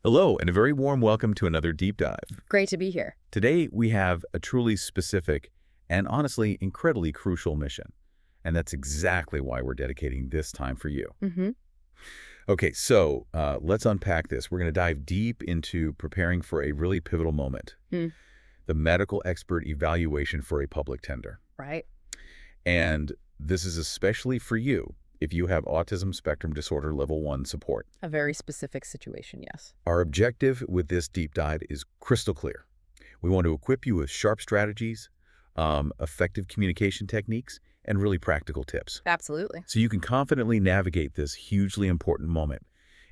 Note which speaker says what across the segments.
Speaker 1: Hello, and a very warm welcome to another deep dive.
Speaker 2: Great to be here.
Speaker 1: Today, we have a truly specific and honestly incredibly crucial mission. And that's exactly why we're dedicating this time for you.
Speaker 2: hmm
Speaker 1: Okay, so let's unpack this. We're going to dive deep into preparing for a really pivotal moment,
Speaker 2: Mm,
Speaker 1: the medical expert evaluation for a public tender.
Speaker 2: right.
Speaker 1: And this is especially for you if you have autism spectrum disorder level 1 support.
Speaker 2: A very specific situation, yes.
Speaker 1: Our objective with this deep dive is crystal clear. We want to equip you with sharp strategies, effective communication techniques, and really practical tips
Speaker 2: Absolutely.
Speaker 1: so you can confidently navigate this hugely important moment.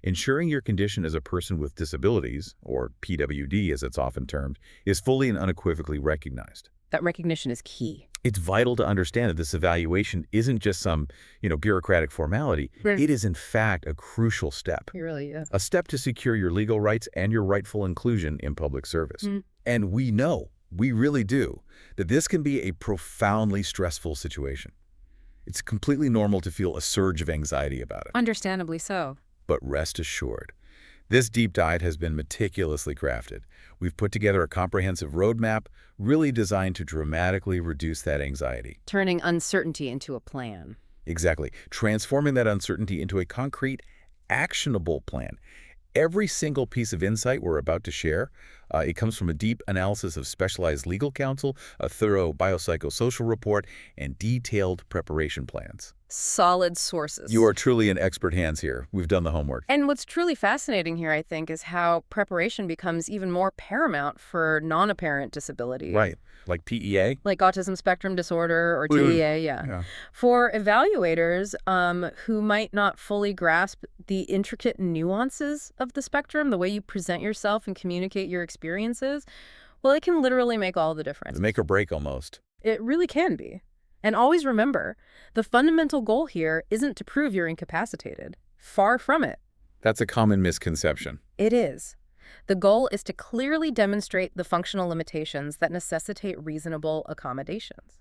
Speaker 1: Ensuring your condition as a person with disabilities, or PWD as it's often termed, is fully and unequivocally recognized.
Speaker 2: That recognition is key.
Speaker 1: It's vital to understand that this evaluation isn't just some, bureaucratic formality.
Speaker 2: Right.
Speaker 1: It is, in fact, a crucial step.
Speaker 2: It really is.
Speaker 1: A step to secure your legal rights and your rightful inclusion in public service.
Speaker 2: Mm.
Speaker 1: And we know, we really do, that this can be a profoundly stressful situation. It's completely normal to feel a surge of anxiety about it.
Speaker 2: Understandably so.
Speaker 1: But rest assured, this deep dive has been meticulously crafted. We've put together a comprehensive roadmap really designed to dramatically reduce that anxiety.
Speaker 2: Turning uncertainty into a plan.
Speaker 1: Exactly. Transforming that uncertainty into a concrete, actionable plan. Every single piece of insight we're about to share, it comes from a deep analysis of specialized legal counsel, a thorough biopsychosocial report, and detailed preparation plans.
Speaker 2: Solid sources.
Speaker 1: You are truly in expert hands here. We've done the homework.
Speaker 2: And what's truly fascinating here, I think, is how preparation becomes even more paramount for non-apparent disability.
Speaker 1: Right. Like PEA?
Speaker 2: Like autism spectrum disorder or
Speaker 1: Ooh.
Speaker 2: TEA, yeah. For evaluators who might not fully grasp the intricate nuances of the spectrum, the way you present yourself and communicate your experiences, well, it can literally make all the difference.
Speaker 1: The make or break almost.
Speaker 2: It really can be. And always remember, the fundamental goal here isn't to prove you're incapacitated. Far from it.
Speaker 1: That's a common misconception.
Speaker 2: It is. The goal is to clearly demonstrate the functional limitations that necessitate reasonable accommodations.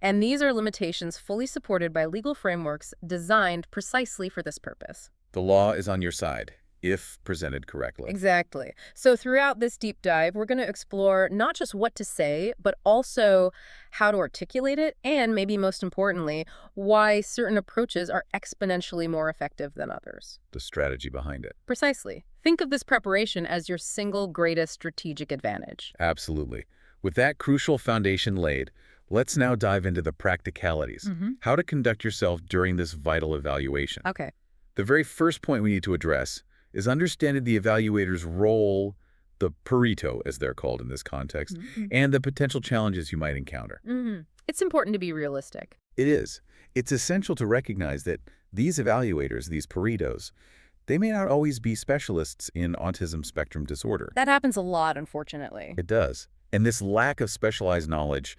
Speaker 2: And these are limitations fully supported by legal frameworks designed precisely for this purpose.
Speaker 1: The law is on your side, if presented correctly.
Speaker 2: Exactly. So throughout this deep dive, we're going to explore not just what to say, but also how to articulate it, and maybe most importantly, why certain approaches are exponentially more effective than others.
Speaker 1: The strategy behind it.
Speaker 2: Precisely. Think of this preparation as your single greatest strategic advantage.
Speaker 1: Absolutely. With that crucial foundation laid, let's now dive into the practicalities. How to conduct yourself during this vital evaluation.
Speaker 2: Okay.
Speaker 1: The very first point we need to address is understanding the evaluator's role, the Pareto, as they're called in this context, and the potential challenges you might encounter.
Speaker 2: It's important to be realistic.
Speaker 1: It is. It's essential to recognize that these evaluators, these Paretos, they may not always be specialists in autism spectrum disorder.
Speaker 2: That happens a lot, unfortunately.
Speaker 1: It does. And this lack of specialized knowledge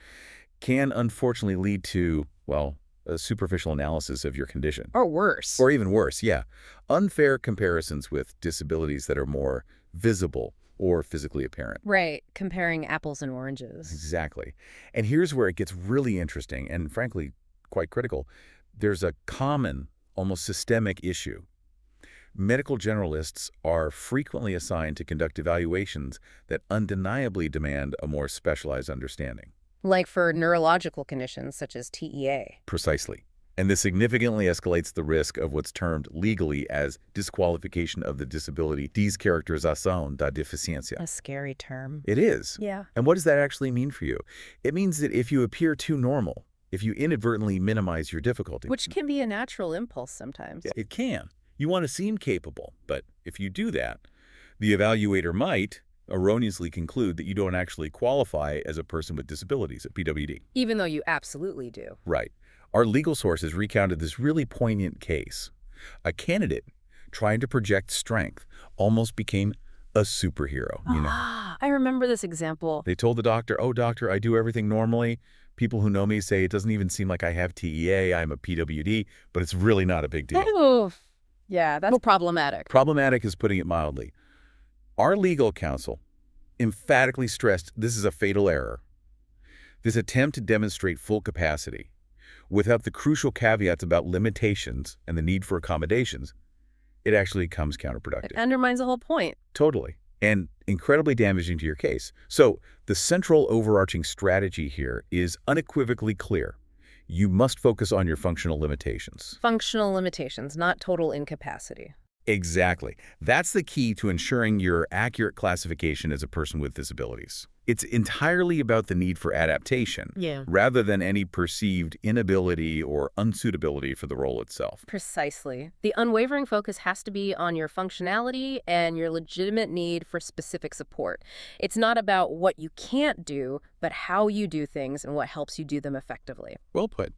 Speaker 1: can unfortunately lead to, well, a superficial analysis of your condition.
Speaker 2: Or worse.
Speaker 1: Or even worse, yeah. Unfair comparisons with disabilities that are more visible or physically apparent.
Speaker 2: Right. Comparing apples and oranges.
Speaker 1: Exactly. And here's where it gets really interesting and frankly quite critical. There's a common, almost systemic issue. Medical generalists are frequently assigned to conduct evaluations that undeniably demand a more specialized understanding.
Speaker 2: Like for neurological conditions such as TEA.
Speaker 1: Precisely. And this significantly escalates the risk of what's termed legally as disqualification of the disability, descaracterisation da deficiencia.
Speaker 2: A scary term.
Speaker 1: It is.
Speaker 2: Yeah.
Speaker 1: And what does that actually mean for you? It means that if you appear too normal, if you inadvertently minimize your difficulty.
Speaker 2: Which can be a natural impulse sometimes.
Speaker 1: It can. You want to seem capable, but if you do that, the evaluator might erroneously conclude that you don't actually qualify as a person with disabilities, a PWD.
Speaker 2: Even though you absolutely do.
Speaker 1: Right. Our legal sources recounted this really poignant case. A candidate trying to project strength almost became a superhero, you know.
Speaker 2: I remember this example.
Speaker 1: They told the doctor, "Oh, doctor, I do everything normally." People who know me say it doesn't even seem like I have TEA, I'm a PWD, but it's really not a big deal.
Speaker 2: Oh, yeah, that's problematic.
Speaker 1: Problematic is putting it mildly. Our legal counsel emphatically stressed this is a fatal error. This attempt to demonstrate full capacity, without the crucial caveats about limitations and the need for accommodations, It actually becomes
Speaker 2: It
Speaker 1: counterproductive.
Speaker 2: undermines the whole point.
Speaker 1: Totally. And incredibly damaging to your case. So the central overarching strategy here is unequivocally clear. You must focus on your functional limitations.
Speaker 2: Functional limitations, not total incapacity.
Speaker 1: Exactly. That's the key to ensuring your accurate classification as a person with disabilities. It's entirely about the need for adaptation,
Speaker 2: Yeah.
Speaker 1: rather than any perceived inability or unsuitability for the role itself.
Speaker 2: Precisely. The unwavering focus has to be on your functionality and your legitimate need for specific support. It's not about what you can't do, but how you do things and what helps you do them effectively.
Speaker 1: Well put.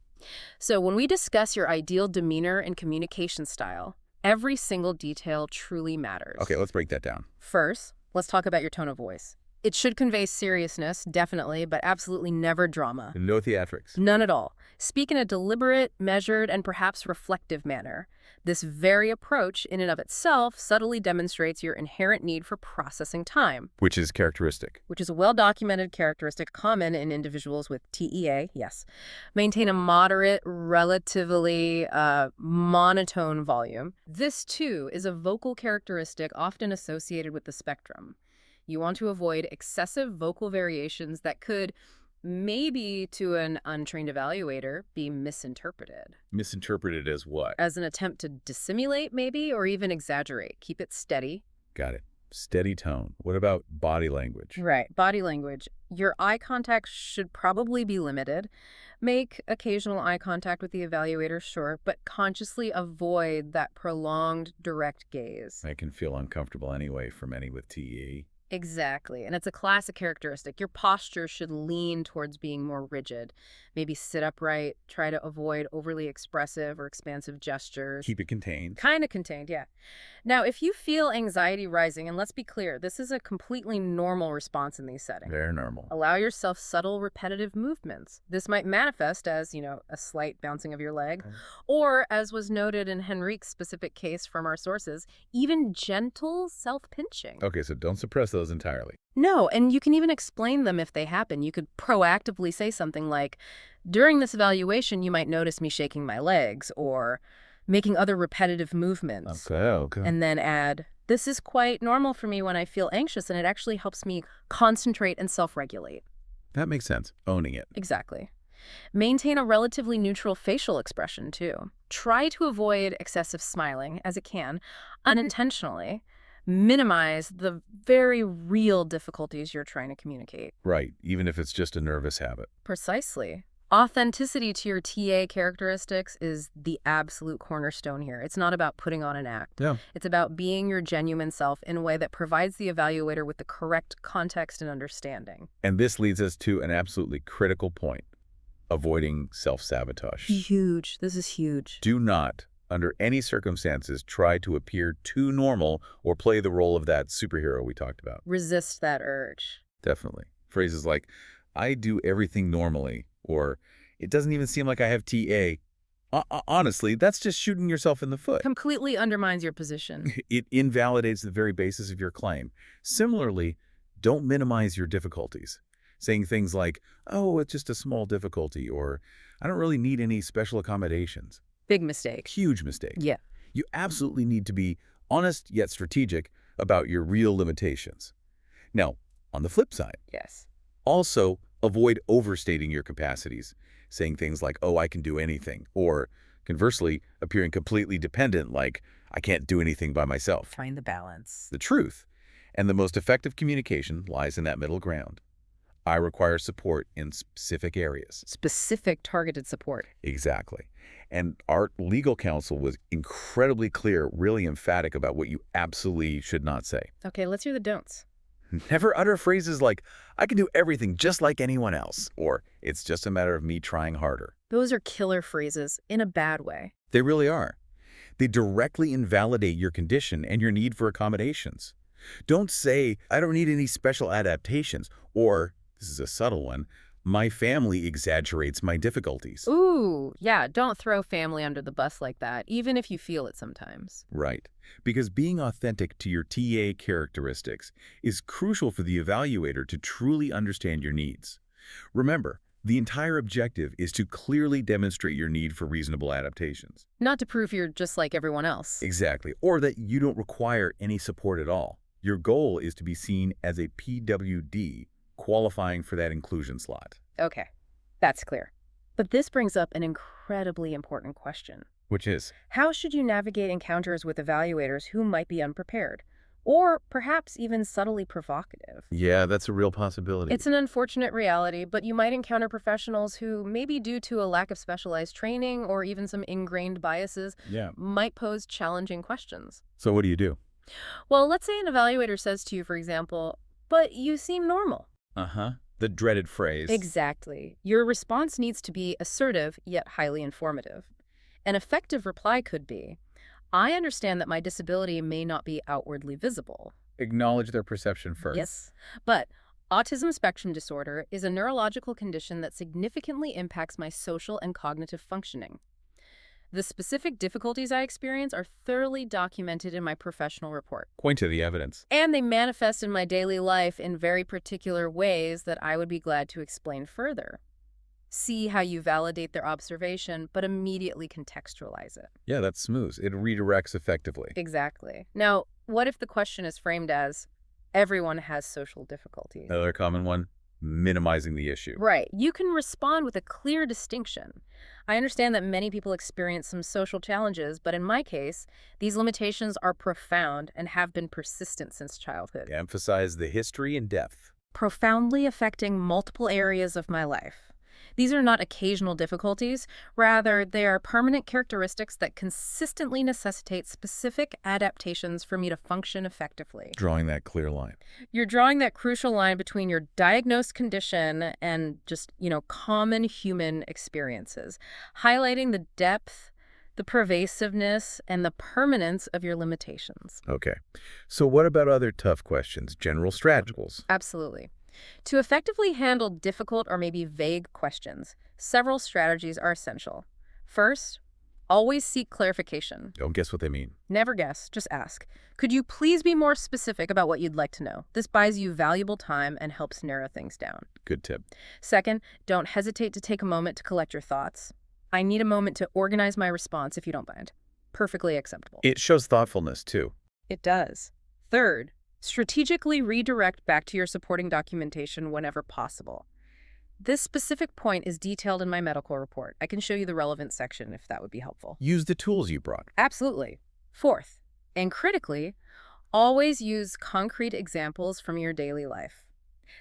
Speaker 2: So when we discuss your ideal demeanor and communication style, every single detail truly matters.
Speaker 1: Okay, let's break that down.
Speaker 2: First, let's talk about your tone of voice. It should convey seriousness, definitely, but absolutely never drama.
Speaker 1: No theatrics.
Speaker 2: None at all. Speak in a deliberate, measured, and perhaps reflective manner. This very approach, in and of itself, subtly demonstrates your inherent need for processing time,
Speaker 1: Which is characteristic.
Speaker 2: which is a well-documented characteristic common in individuals with TEA, yes. Maintain a moderate, relatively monotone volume. This, too, is a vocal characteristic often associated with the spectrum. You want to avoid excessive vocal variations that could, maybe to an untrained evaluator, be misinterpreted.
Speaker 1: Misinterpreted as what?
Speaker 2: As an attempt to dissimulate, maybe, or even exaggerate. Keep it steady.
Speaker 1: Got it. Steady tone. What about body language?
Speaker 2: Right. Body language. Your eye contact should probably be limited. Make occasional eye contact with the evaluator, sure, but consciously avoid that prolonged, direct gaze.
Speaker 1: I can feel uncomfortable anyway for many with TE.
Speaker 2: Exactly. And it's a classic characteristic. Your posture should lean towards being more rigid. Maybe sit upright, try to avoid overly expressive or expansive gestures.
Speaker 1: Keep it contained.
Speaker 2: Kind of contained, yeah. Now, if you feel anxiety rising, and let's be clear, this is a completely normal response in these settings.
Speaker 1: Very normal.
Speaker 2: Allow yourself subtle, repetitive movements. This might manifest as, a slight bouncing of your leg, or, as was noted in Henrique's specific case from our sources, even gentle self-pinching.
Speaker 1: Okay, so don't suppress those entirely.
Speaker 2: No, and you can even explain them if they happen. You could proactively say something like, during this evaluation, you might notice me shaking my legs, or making other repetitive movements.
Speaker 1: Okay.
Speaker 2: And then add, this is quite normal for me when I feel anxious, and it actually helps me concentrate and self-regulate.
Speaker 1: That makes sense. Owning it.
Speaker 2: Exactly. Maintain a relatively neutral facial expression, too. Try to avoid excessive smiling, as it can, unintentionally. Minimize the very real difficulties you're trying to communicate.
Speaker 1: Right, even if it's just a nervous habit.
Speaker 2: Precisely. Authenticity to your TA characteristics is the absolute cornerstone here. It's not about putting on an act.
Speaker 1: Yeah.
Speaker 2: It's about being your genuine self in a way that provides the evaluator with the correct context and understanding.
Speaker 1: And this leads us to an absolutely critical point: avoiding self-sabotage.
Speaker 2: Huge. This is huge.
Speaker 1: Do not, under any circumstances, try to appear too normal or play the role of that superhero we talked about.
Speaker 2: Resist that urge.
Speaker 1: Definitely. Phrases like, I do everything normally, or it doesn't even seem like I have TA. Honestly, that's just shooting yourself in the foot.
Speaker 2: Completely undermines your position.
Speaker 1: It invalidates the very basis of your claim. Similarly, don't minimize your difficulties. Saying things like, oh, it's just a small difficulty, or I don't really need any special accommodations.
Speaker 2: Big mistake.
Speaker 1: Huge mistake.
Speaker 2: Yeah.
Speaker 1: You absolutely need to be honest yet strategic about your real limitations. Now, on the flip side,
Speaker 2: Yes.
Speaker 1: also avoid overstating your capacities, saying things like, oh, I can do anything, or conversely, appearing completely dependent like, I can't do anything by myself.
Speaker 2: Find the balance.
Speaker 1: The truth, and the most effective communication, lies in that middle ground. I require support in specific areas.
Speaker 2: Specific targeted support.
Speaker 1: Exactly. And our legal counsel was incredibly clear, really emphatic about what you absolutely should not say.
Speaker 2: Okay, let's hear the don'ts.
Speaker 1: Never utter phrases like, I can do everything just like anyone else, or it's just a matter of me trying harder.
Speaker 2: Those are killer phrases in a bad way.
Speaker 1: They really are. They directly invalidate your condition and your need for accommodations. Don't say, I don't need any special adaptations, or, this is a subtle one, my family exaggerates my difficulties.
Speaker 2: Ooh, yeah, don't throw family under the bus like that, even if you feel it sometimes.
Speaker 1: Right. Because being authentic to your TA characteristics is crucial for the evaluator to truly understand your needs. Remember, The entire objective is to clearly demonstrate your need for reasonable adaptations.
Speaker 2: Not to prove you're just like everyone else.
Speaker 1: Exactly. Or that you don't require any support at all. Your goal is to be seen as a PWD, qualifying for that inclusion slot.
Speaker 2: Okay, that's clear. But this brings up an incredibly important question.
Speaker 1: Which is?
Speaker 2: How should you navigate encounters with evaluators who might be unprepared, or perhaps even subtly provocative?
Speaker 1: Yeah, that's a real possibility.
Speaker 2: It's an unfortunate reality, but you might encounter professionals who, maybe due to a lack of specialized training or even some ingrained biases, might pose challenging questions.
Speaker 1: So what do you do?
Speaker 2: Well, let's say an evaluator says to you, for example, "But you seem normal."
Speaker 1: Uh-huh. The dreaded phrase.
Speaker 2: Exactly. Your response needs to be assertive, yet highly informative. An effective reply could be, "I understand that my disability may not be outwardly visible."
Speaker 1: Acknowledge their perception first.
Speaker 2: Yes, but autism spectrum disorder is a neurological condition that significantly impacts my social and cognitive functioning. The specific difficulties I experience are thoroughly documented in my professional report.
Speaker 1: Point to the evidence.
Speaker 2: And they manifest in my daily life in very particular ways that I would be glad to explain further. See how you validate their observation, but immediately contextualize it.
Speaker 1: Yeah, that's smooth. It redirects effectively.
Speaker 2: Exactly. Now, what if the question is framed as, everyone has social difficulties?
Speaker 1: Another common one, minimizing the issue.
Speaker 2: Right. You can respond with a clear distinction. I understand that many people experience some social challenges, but in my case, these limitations are profound and have been persistent since childhood.
Speaker 1: Emphasize the history and depth.
Speaker 2: Profoundly affecting multiple areas of my life. These are not occasional difficulties. Rather, they are permanent characteristics that consistently necessitate specific adaptations for me to function effectively.
Speaker 1: Drawing that clear line.
Speaker 2: You're drawing that crucial line between your diagnosed condition and just, common human experiences, highlighting the depth, the pervasiveness, and the permanence of your limitations.
Speaker 1: Okay. So what about other tough questions, general strategies?
Speaker 2: Absolutely. To effectively handle difficult or maybe vague questions, several strategies are essential. First, always seek clarification.
Speaker 1: Don't guess what they mean.
Speaker 2: Never guess, just ask. Could you please be more specific about what you'd like to know? This buys you valuable time and helps narrow things down.
Speaker 1: Good tip.
Speaker 2: Second, don't hesitate to take a moment to collect your thoughts. I need a moment to organize my response if you don't mind. Perfectly acceptable.
Speaker 1: It shows thoughtfulness, too.
Speaker 2: It does. Third, strategically redirect back to your supporting documentation whenever possible. This specific point is detailed in my medical report. I can show you the relevant section if that would be helpful.
Speaker 1: Use the tools you brought.
Speaker 2: Absolutely. Fourth, and critically, always use concrete examples from your daily life.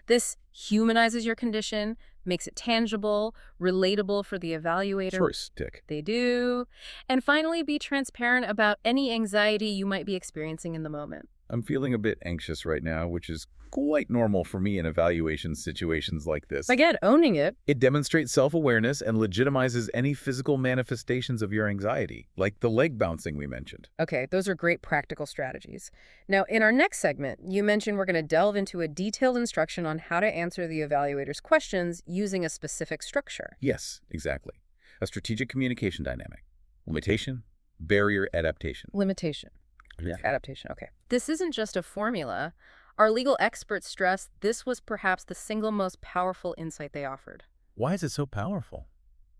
Speaker 2: This humanizes your condition, makes it tangible, relatable for the evaluator.
Speaker 1: Choice, Dick.
Speaker 2: They do. And finally, be transparent about any anxiety you might be experiencing in the moment.
Speaker 1: I'm feeling a bit anxious right now, which is quite normal for me in evaluation situations like this.
Speaker 2: Again, owning it.
Speaker 1: It demonstrates self-awareness and legitimizes any physical manifestations of your anxiety, like the leg bouncing we mentioned.
Speaker 2: Okay, those are great practical strategies. Now, in our next segment, you mentioned we're going to delve into a detailed instruction on how to answer the evaluator's questions using a specific structure.
Speaker 1: Yes, exactly. A strategic communication dynamic. Limitation, barrier, adaptation.
Speaker 2: Limitation.
Speaker 1: Yeah.
Speaker 2: Adaptation, okay. This isn't just a formula. Our legal experts stress this was perhaps the single most powerful insight they offered.
Speaker 1: Why is it so powerful?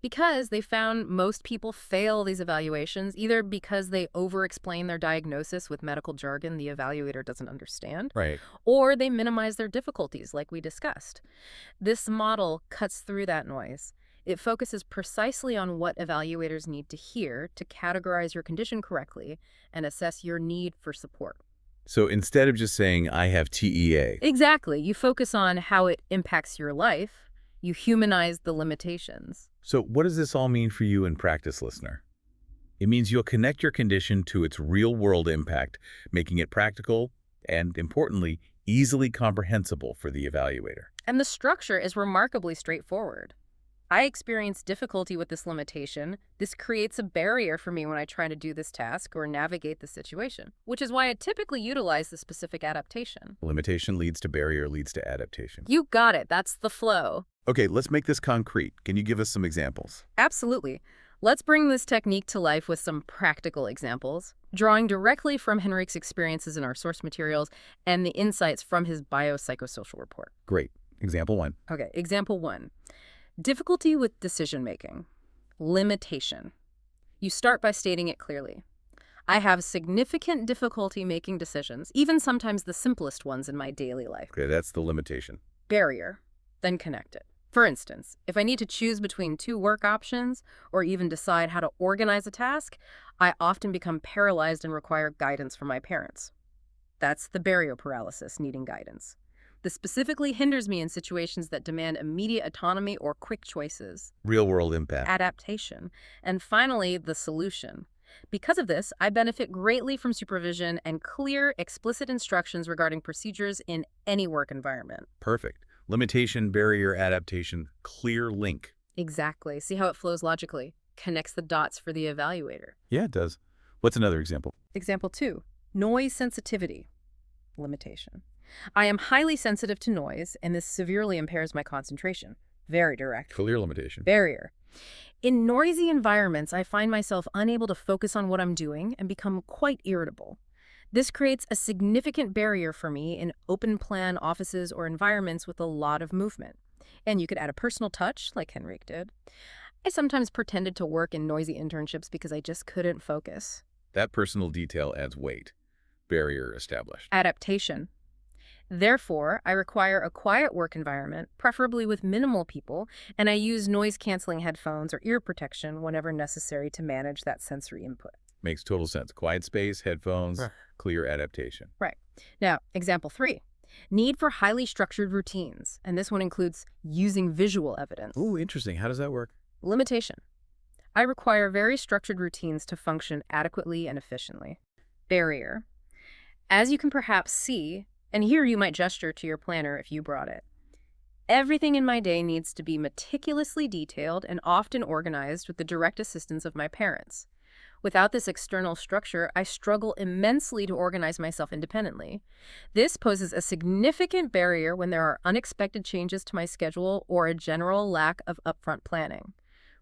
Speaker 2: Because they found most people fail these evaluations, either because they over-explain their diagnosis with medical jargon the evaluator doesn't understand,
Speaker 1: Right.
Speaker 2: or they minimize their difficulties, like we discussed. This model cuts through that noise. It focuses precisely on what evaluators need to hear to categorize your condition correctly and assess your need for support.
Speaker 1: So instead of just saying, I have TEA.
Speaker 2: Exactly. You focus on how it impacts your life. You humanize the limitations.
Speaker 1: So what does this all mean for you in practice, listener? It means you'll connect your condition to its real-world impact, making it practical and, importantly, easily comprehensible for the evaluator.
Speaker 2: And the structure is remarkably straightforward. I experience difficulty with this limitation. This creates a barrier for me when I try to do this task or navigate the situation, which is why I typically utilize the specific adaptation.
Speaker 1: Limitation leads to barrier leads to adaptation.
Speaker 2: You got it. That's the flow.
Speaker 1: Okay, let's make this concrete. Can you give us some examples?
Speaker 2: Absolutely. Let's bring this technique to life with some practical examples, drawing directly from Henrik's experiences in our source materials and the insights from his biopsychosocial report.
Speaker 1: Great. Example 1.
Speaker 2: Okay, example 1. Difficulty with decision-making. Limitation. You start by stating it clearly. I have significant difficulty making decisions, even sometimes the simplest ones in my daily life.
Speaker 1: Okay, that's the limitation.
Speaker 2: Barrier. Then connect it. For instance, if I need to choose between two work options or even decide how to organize a task, I often become paralyzed and require guidance from my parents. That's the barrier paralysis, needing guidance. This specifically hinders me in situations that demand immediate autonomy or quick choices.
Speaker 1: Real-world impact.
Speaker 2: Adaptation. And finally, the solution. Because of this, I benefit greatly from supervision and clear, explicit instructions regarding procedures in any work environment.
Speaker 1: Perfect. Limitation, barrier, adaptation, clear link.
Speaker 2: Exactly. See how it flows logically? Connects the dots for the evaluator.
Speaker 1: Yeah, it does. What's another example?
Speaker 2: Example 2. Noise sensitivity. Limitation. I am highly sensitive to noise, and this severely impairs my concentration. Very direct.
Speaker 1: Clear limitation.
Speaker 2: Barrier. In noisy environments, I find myself unable to focus on what I'm doing and become quite irritable. This creates a significant barrier for me in open-plan offices or environments with a lot of movement. And you could add a personal touch, like Henrique did. I sometimes pretended to work in noisy internships because I just couldn't focus.
Speaker 1: That personal detail adds weight. Barrier established.
Speaker 2: Adaptation. Therefore, I require a quiet work environment, preferably with minimal people, and I use noise-canceling headphones or ear protection whenever necessary to manage that sensory input.
Speaker 1: Makes total sense. Quiet space, headphones,
Speaker 2: Right.
Speaker 1: Clear adaptation.
Speaker 2: Right. Now, example 3. Need for highly structured routines, and this one includes using visual evidence.
Speaker 1: Ooh, interesting. How does that work?
Speaker 2: Limitation. I require very structured routines to function adequately and efficiently. Barrier. As you can perhaps see, and here you might gesture to your planner if you brought it, everything in my day needs to be meticulously detailed and often organized with the direct assistance of my parents. Without this external structure, I struggle immensely to organize myself independently. This poses a significant barrier when there are unexpected changes to my schedule or a general lack of upfront planning.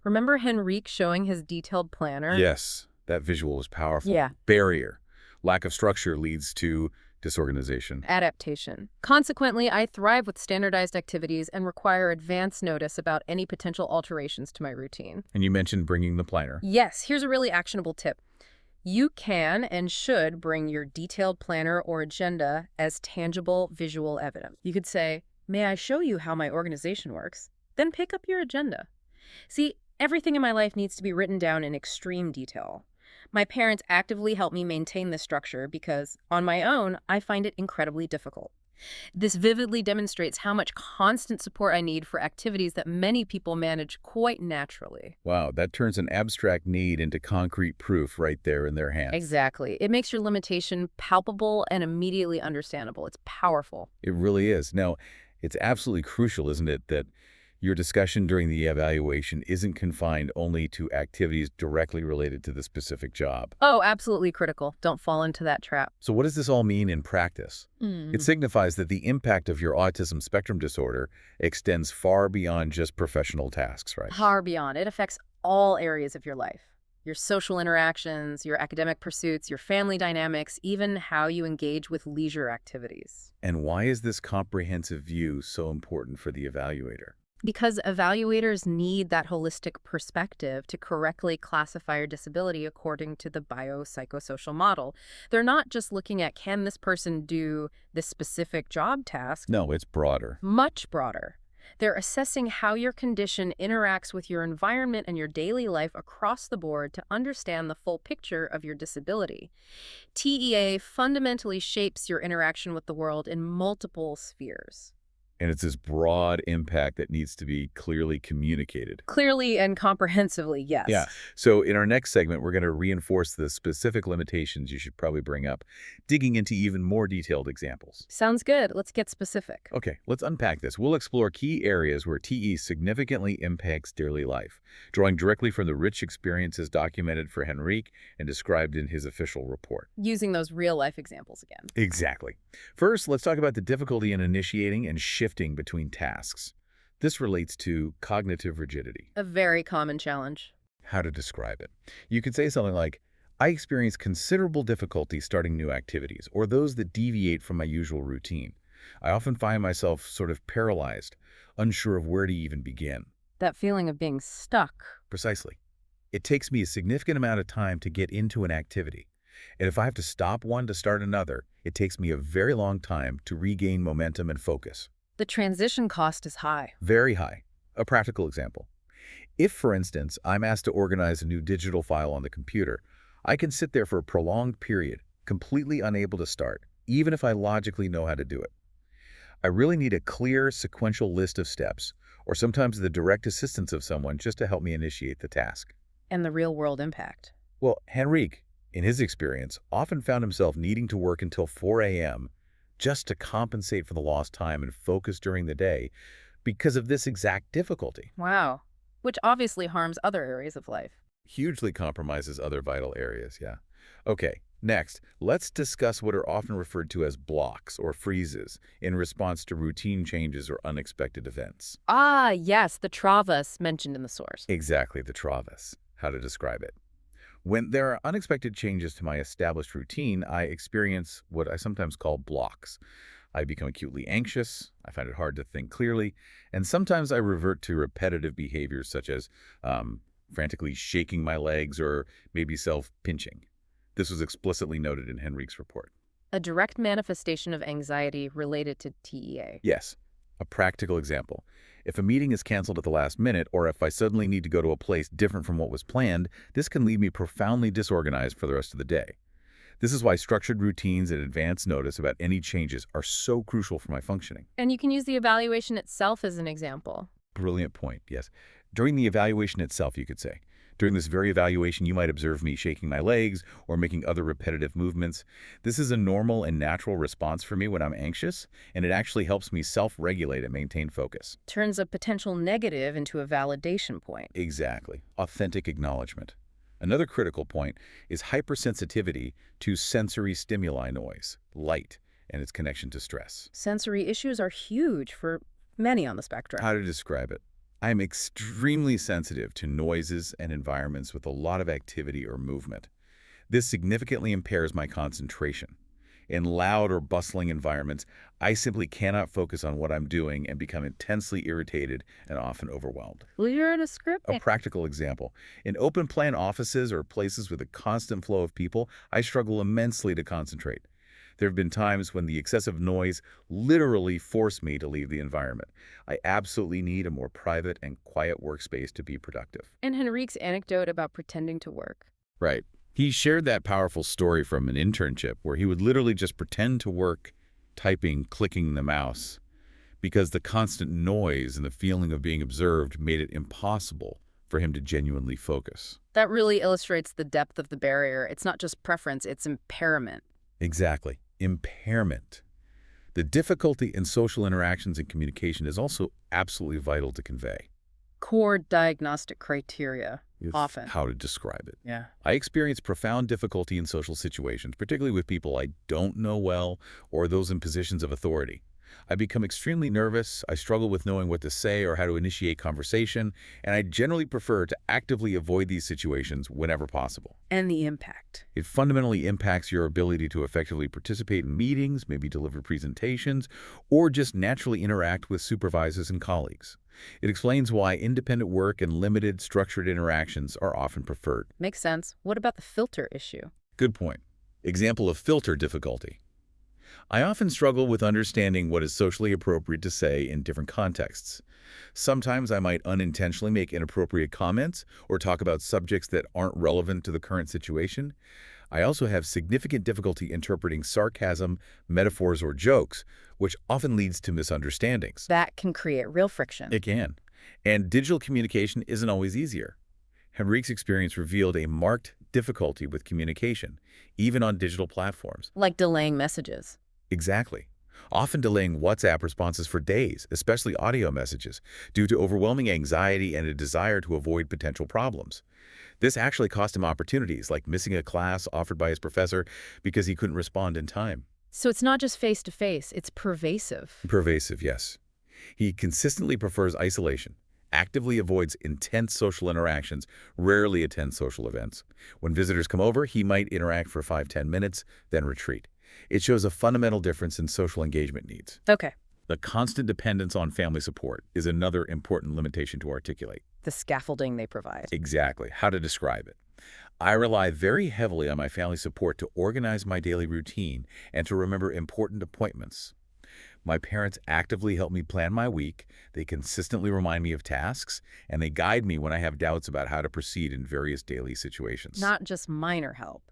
Speaker 2: Remember Henrique showing his detailed planner?
Speaker 1: Yes, that visual was powerful.
Speaker 2: Yeah.
Speaker 1: Barrier. Lack of structure leads to disorganization.
Speaker 2: Adaptation. Consequently, I thrive with standardized activities and require advance notice about any potential alterations to my routine.
Speaker 1: And you mentioned bringing the planner.
Speaker 2: Yes, here's a really actionable tip. You can and should bring your detailed planner or agenda as tangible visual evidence. You could say, "May I show you how my organization works?" Then pick up your agenda. See, everything in my life needs to be written down in extreme detail. My parents actively help me maintain this structure because, on my own, I find it incredibly difficult. This vividly demonstrates how much constant support I need for activities that many people manage quite naturally.
Speaker 1: Wow, that turns an abstract need into concrete proof right there in their hands.
Speaker 2: Exactly. It makes your limitation palpable and immediately understandable. It's powerful.
Speaker 1: It really is. Now, it's absolutely crucial, isn't it, that your discussion during the evaluation isn't confined only to activities directly related to the specific job.
Speaker 2: Oh, absolutely critical. Don't fall into that trap.
Speaker 1: So what does this all mean in practice? It signifies that the impact of your autism spectrum disorder extends far beyond just professional tasks, right?
Speaker 2: Far beyond. It affects all areas of your life. Your social interactions, your academic pursuits, your family dynamics, even how you engage with leisure activities.
Speaker 1: And why is this comprehensive view so important for the evaluator?
Speaker 2: Because evaluators need that holistic perspective to correctly classify your disability according to the biopsychosocial model. They're not just looking at, can this person do this specific job task?
Speaker 1: No, it's broader.
Speaker 2: Much broader. They're assessing how your condition interacts with your environment and your daily life across the board to understand the full picture of your disability. TEA fundamentally shapes your interaction with the world in multiple spheres.
Speaker 1: And it's this broad impact that needs to be clearly communicated.
Speaker 2: Clearly and comprehensively, yes.
Speaker 1: Yeah. So in our next segment, we're going to reinforce the specific limitations you should probably bring up, digging into even more detailed examples.
Speaker 2: Sounds good. Let's get specific.
Speaker 1: Okay, let's unpack this. We'll explore key areas where TE significantly impacts daily life, drawing directly from the rich experiences documented for Henrique and described in his official report.
Speaker 2: Using those real-life examples again.
Speaker 1: Exactly. First, let's talk about the difficulty in initiating and shifting between tasks. This relates to cognitive rigidity.
Speaker 2: A very common challenge.
Speaker 1: How to describe it? You could say something like, I experience considerable difficulty starting new activities, or those that deviate from my usual routine. I often find myself sort of paralyzed, unsure of where to even begin.
Speaker 2: That feeling of being stuck.
Speaker 1: Precisely. It takes me a significant amount of time to get into an activity. And if I have to stop one to start another, it takes me a very long time to regain momentum and focus.
Speaker 2: The transition cost is high.
Speaker 1: Very high. A practical example. If, for instance, I'm asked to organize a new digital file on the computer, I can sit there for a prolonged period, completely unable to start, even if I logically know how to do it. I really need a clear, sequential list of steps, or sometimes the direct assistance of someone just to help me initiate the task.
Speaker 2: And the real-world impact.
Speaker 1: Well, Henrique, in his experience, often found himself needing to work until 4 a.m. just to compensate for the lost time and focus during the day because of this exact difficulty.
Speaker 2: Wow. Which obviously harms other areas of life.
Speaker 1: Hugely compromises other vital areas, yeah. Okay, next, let's discuss what are often referred to as blocks or freezes in response to routine changes or unexpected events.
Speaker 2: Ah, yes, the travas mentioned in the source.
Speaker 1: Exactly, the travas. How to describe it. When there are unexpected changes to my established routine, I experience what I sometimes call blocks. I become acutely anxious, I find it hard to think clearly, and sometimes I revert to repetitive behaviors such as frantically shaking my legs or maybe self-pinching. This was explicitly noted in Henrique's report.
Speaker 2: A direct manifestation of anxiety related to TEA.
Speaker 1: Yes, a practical example. If a meeting is canceled at the last minute, or if I suddenly need to go to a place different from what was planned, this can leave me profoundly disorganized for the rest of the day. This is why structured routines and advance notice about any changes are so crucial for my functioning.
Speaker 2: And you can use the evaluation itself as an example.
Speaker 1: Brilliant point, yes. During the evaluation itself, you could say. During this very evaluation, you might observe me shaking my legs or making other repetitive movements. This is a normal and natural response for me when I'm anxious, and it actually helps me self-regulate and maintain focus.
Speaker 2: Turns a potential negative into a validation point.
Speaker 1: Exactly. Authentic acknowledgement. Another critical point is hypersensitivity to sensory stimuli noise, light, and its connection to stress.
Speaker 2: Sensory issues are huge for many on the spectrum.
Speaker 1: How to describe it? I am extremely sensitive to noises and environments with a lot of activity or movement. This significantly impairs my concentration. In loud or bustling environments, I simply cannot focus on what I'm doing and become intensely irritated and often overwhelmed.
Speaker 2: Clear in a script.
Speaker 1: A practical example. In open-plan offices or places with a constant flow of people, I struggle immensely to concentrate. There have been times when the excessive noise literally forced me to leave the environment. I absolutely need a more private and quiet workspace to be productive.
Speaker 2: And Henrique's anecdote about pretending to work.
Speaker 1: Right. He shared that powerful story from an internship where he would literally just pretend to work, typing, clicking the mouse, because the constant noise and the feeling of being observed made it impossible for him to genuinely focus.
Speaker 2: That really illustrates the depth of the barrier. It's not just preference, it's impairment.
Speaker 1: Exactly. Impairment. The difficulty in social interactions and communication is also absolutely vital to convey.
Speaker 2: Core diagnostic criteria, often.
Speaker 1: How to describe it.
Speaker 2: Yeah.
Speaker 1: I experience profound difficulty in social situations, particularly with people I don't know well or those in positions of authority. I become extremely nervous, I struggle with knowing what to say or how to initiate conversation, and I generally prefer to actively avoid these situations whenever possible.
Speaker 2: And the impact.
Speaker 1: It fundamentally impacts your ability to effectively participate in meetings, maybe deliver presentations, or just naturally interact with supervisors and colleagues. It explains why independent work and limited, structured interactions are often preferred.
Speaker 2: Makes sense. What about the filter issue?
Speaker 1: Good point. Example of filter difficulty. I often struggle with understanding what is socially appropriate to say in different contexts. Sometimes I might unintentionally make inappropriate comments or talk about subjects that aren't relevant to the current situation. I also have significant difficulty interpreting sarcasm, metaphors, or jokes, which often leads to misunderstandings.
Speaker 2: That can create real friction.
Speaker 1: It can. And digital communication isn't always easier. Henrique's experience revealed a marked difficulty with communication, even on digital platforms.
Speaker 2: Like delaying messages.
Speaker 1: Exactly. Often delaying WhatsApp responses for days, especially audio messages, due to overwhelming anxiety and a desire to avoid potential problems. This actually cost him opportunities, like missing a class offered by his professor because he couldn't respond in time.
Speaker 2: So it's not just face-to-face, it's pervasive.
Speaker 1: Pervasive, yes. He consistently prefers isolation, actively avoids intense social interactions, rarely attends social events. When visitors come over, he might interact for 5–10 minutes, then retreat. It shows a fundamental difference in social engagement needs.
Speaker 2: Okay.
Speaker 1: The constant dependence on family support is another important limitation to articulate.
Speaker 2: The scaffolding they provide.
Speaker 1: Exactly. How to describe it. I rely very heavily on my family support to organize my daily routine and to remember important appointments. My parents actively help me plan my week, they consistently remind me of tasks, and they guide me when I have doubts about how to proceed in various daily situations.
Speaker 2: Not just minor help.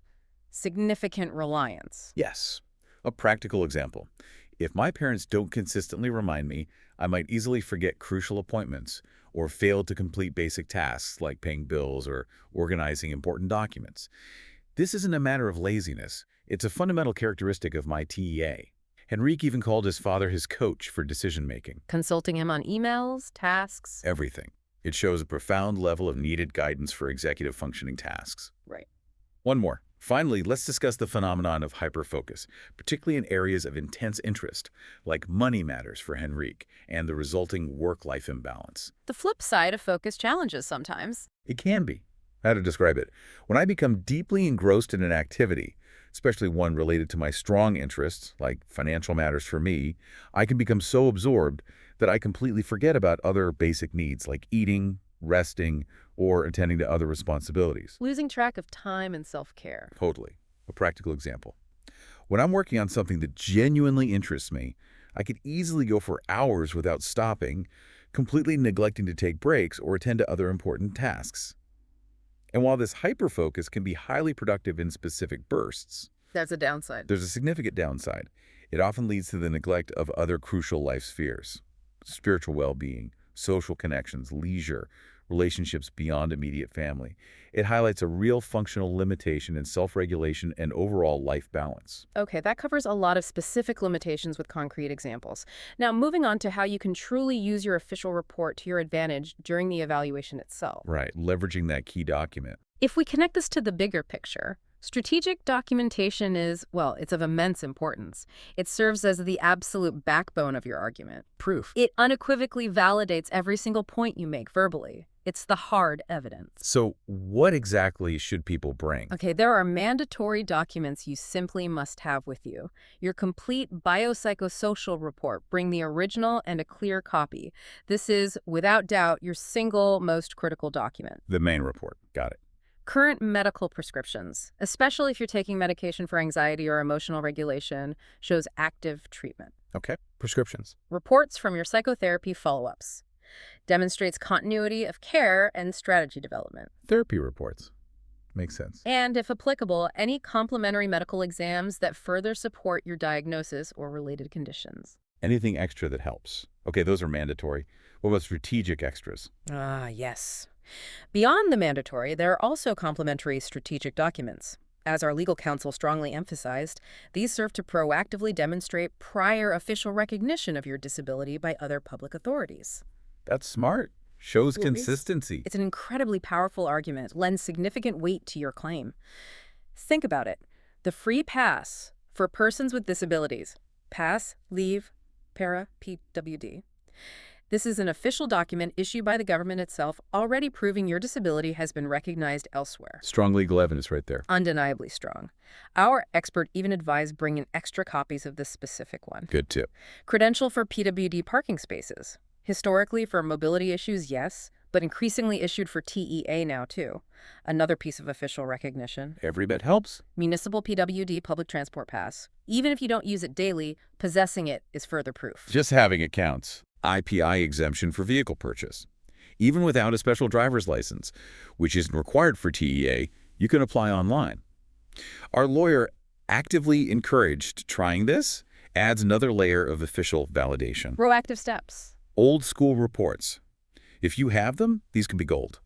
Speaker 2: Significant reliance.
Speaker 1: Yes. A practical example. If my parents don't consistently remind me, I might easily forget crucial appointments or fail to complete basic tasks like paying bills or organizing important documents. This isn't a matter of laziness. It's a fundamental characteristic of my TEA. Henrique even called his father his coach for decision-making.
Speaker 2: Consulting him on emails, tasks.
Speaker 1: Everything. It shows a profound level of needed guidance for executive functioning tasks.
Speaker 2: Right.
Speaker 1: One more. Finally, let's discuss the phenomenon of hyperfocus, particularly in areas of intense interest, like money matters for Henrique and the resulting work-life imbalance.
Speaker 2: The flip side of focus challenges sometimes.
Speaker 1: It can be. How to describe it? When I become deeply engrossed in an activity, especially one related to my strong interests, like financial matters for me, I can become so absorbed that I completely forget about other basic needs like eating, resting, or attending to other responsibilities.
Speaker 2: Losing track of time and self-care.
Speaker 1: Totally. A practical example. When I'm working on something that genuinely interests me, I could easily go for hours without stopping, completely neglecting to take breaks or attend to other important tasks. And while this hyperfocus can be highly productive in specific bursts,
Speaker 2: That's a downside.
Speaker 1: there's a significant downside. It often leads to the neglect of other crucial life spheres: spiritual well-being, social connections, leisure, relationships beyond immediate family. It highlights a real functional limitation in self-regulation and overall life balance.
Speaker 2: Okay, that covers a lot of specific limitations with concrete examples. Now, moving on to how you can truly use your official report to your advantage during the evaluation itself.
Speaker 1: Right, leveraging that key document.
Speaker 2: If we connect this to the bigger picture, strategic documentation is, well, it's of immense importance. It serves as the absolute backbone of your argument.
Speaker 1: Proof.
Speaker 2: It unequivocally validates every single point you make verbally. It's the hard evidence.
Speaker 1: So what exactly should people bring?
Speaker 2: Okay, there are mandatory documents you simply must have with you. Your complete biopsychosocial report. Bring the original and a clear copy. This is, without doubt, your single most critical document.
Speaker 1: The main report. Got it.
Speaker 2: Current medical prescriptions, especially if you're taking medication for anxiety or emotional regulation, shows active treatment.
Speaker 1: Okay. Prescriptions.
Speaker 2: Reports from your psychotherapy follow-ups. Demonstrates continuity of care and strategy development.
Speaker 1: Therapy reports. Makes sense.
Speaker 2: And, if applicable, any complementary medical exams that further support your diagnosis or related conditions.
Speaker 1: Anything extra that helps. Okay, those are mandatory. What about strategic extras?
Speaker 2: Ah, yes. Beyond the mandatory, there are also complementary strategic documents. As our legal counsel strongly emphasized, these serve to proactively demonstrate prior official recognition of your disability by other public authorities.
Speaker 1: That's smart. Shows
Speaker 2: Well,
Speaker 1: consistency.
Speaker 2: It's an incredibly powerful argument, lends significant weight to your claim. Think about it. The free pass for persons with disabilities. Pass, leave, para, PWD. This is an official document issued by the government itself, already proving your disability has been recognized elsewhere.
Speaker 1: Strong legal evidence right there.
Speaker 2: Undeniably strong. Our expert even advised bringing extra copies of this specific one.
Speaker 1: Good tip.
Speaker 2: Credential for PWD parking spaces. Historically, for mobility issues, yes, but increasingly issued for TEA now, too. Another piece of official recognition.
Speaker 1: Every bit helps.
Speaker 2: Municipal PWD public transport pass. Even if you don't use it daily, possessing it is further proof.
Speaker 1: Just having it counts. IPI exemption for vehicle purchase. Even without a special driver's license, which isn't required for TEA, you can apply online. Our lawyer actively encouraged trying this, adds another layer of official validation.
Speaker 2: Proactive steps.
Speaker 1: Old school reports. If you have them, these can be gold.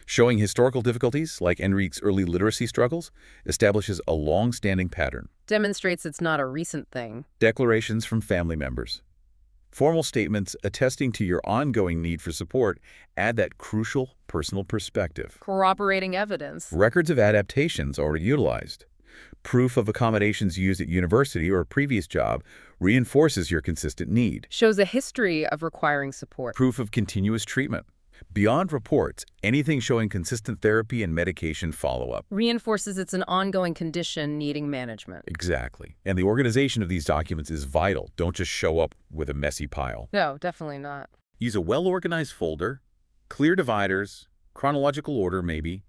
Speaker 1: Showing historical difficulties, like Henrique's early literacy struggles, establishes a long-standing pattern.
Speaker 2: Demonstrates it's not a recent thing.
Speaker 1: Declarations from family members. Formal statements attesting to your ongoing need for support add that crucial personal perspective.
Speaker 2: Corroborating evidence.
Speaker 1: Records of adaptations already utilized. Proof of accommodations used at university or a previous job reinforces your consistent need.
Speaker 2: Shows a history of requiring support.
Speaker 1: Proof of continuous treatment. Beyond reports, anything showing consistent therapy and medication follow-up.
Speaker 2: Reinforces it's an ongoing condition needing management.
Speaker 1: Exactly. And the organization of these documents is vital. Don't just show up with a messy pile.
Speaker 2: No, definitely not.
Speaker 1: Use a well-organized folder, clear dividers, chronological order maybe,